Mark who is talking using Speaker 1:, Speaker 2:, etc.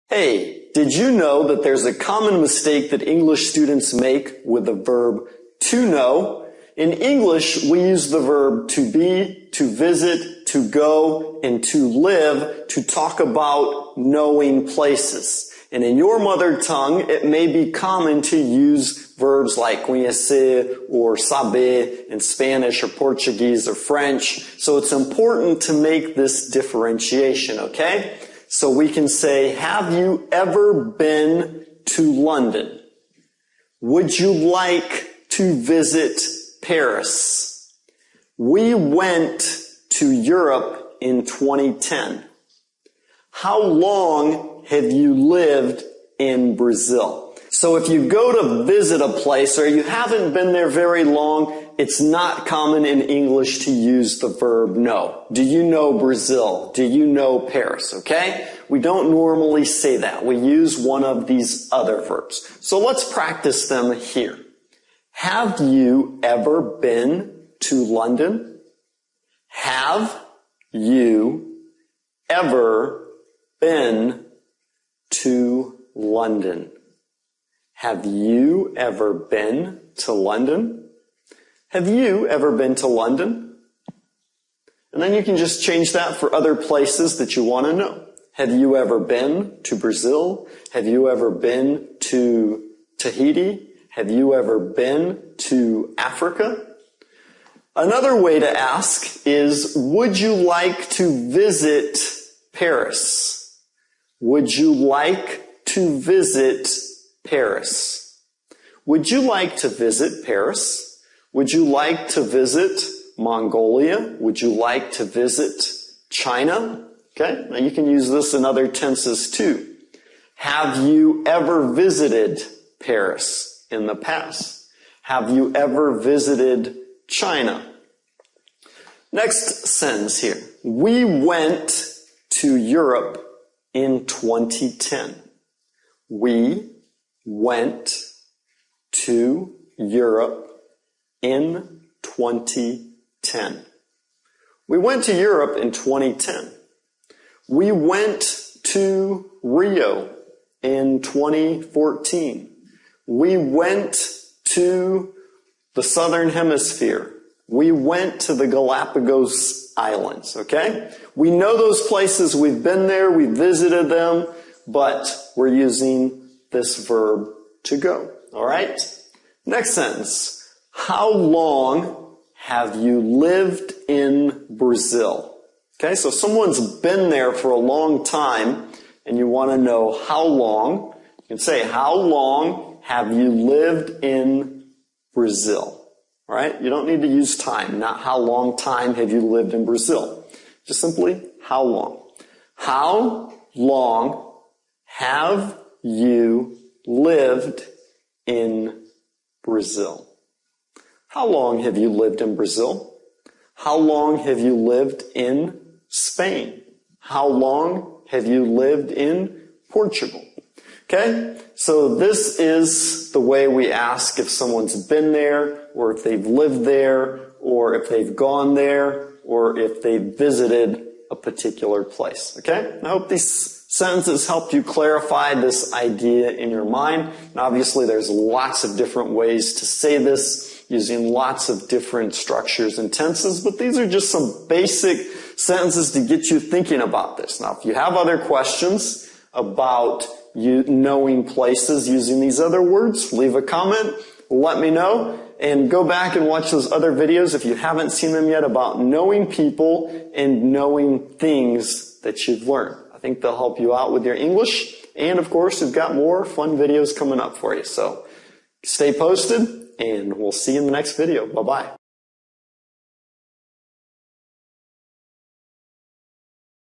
Speaker 1: Hey, did you know that there's a common mistake that English students make with the verb to know? In English, we use the verb to be, to visit, to go, and to live to talk about knowing places. And in your mother tongue, it may be common to use verbs like conhecer or saber in Spanish or Portuguese or French. So it's important to make this differentiation, okay? So we can say, have you ever been to London? Would you like to visit Paris? We went to Europe in 2010. How long have you lived in Brazil? So if you go to visit a place or you haven't been there very long, it's not common in English to use the verb know. Do you know Brazil? Do you know Paris? Okay? We don't normally say that. We use one of these other verbs. So let's practice them here. Have you ever been to London? Have you ever been to London? Have you ever been to London? Have you ever been to London? And then you can just change that for other places that you want to know. Have you ever been to Brazil? Have you ever been to Tahiti? Have you ever been to Africa? Another way to ask is, would you like to visit Paris? Would you like to visit Paris? Would you like to visit Paris? Would you like to visit Mongolia? Would you like to visit China? Okay, now you can use this in other tenses too. Have you ever visited Paris in the past? Have you ever visited China? Next sentence here. We went to Europe in 2010. We went to Europe in 2010. We went to Europe in 2010. We went to Rio in 2014. We went to the Southern Hemisphere. We went to the Galapagos Islands, okay? We know those places. We've been there. We visited them, but we're using this verb to go, all right? Next sentence. How long have you lived in Brazil? Okay, so someone's been there for a long time, and you want to know how long. You can say, how long have you lived in Brazil? All right, you don't need to use time, not how long time have you lived in Brazil. Just simply, how long. How long have you lived in Brazil? How long have you lived in Brazil? How long have you lived in Spain? How long have you lived in Portugal? Okay, so this is the way we ask if someone's been there, or if they've lived there, or if they've gone there, or if they've visited a particular place. Okay, I hope these sentences helped you clarify this idea in your mind. And obviously there's lots of different ways to say this, using lots of different structures and tenses, but these are just some basic sentences to get you thinking about this. Now, if you have other questions about you knowing places using these other words, leave a comment, let me know, and go back and watch those other videos if you haven't seen them yet about knowing people and knowing things that you've learned. I think they'll help you out with your English, and of course, we've got more fun videos coming up for you. So stay posted, and we'll see you in the next video. Bye-bye.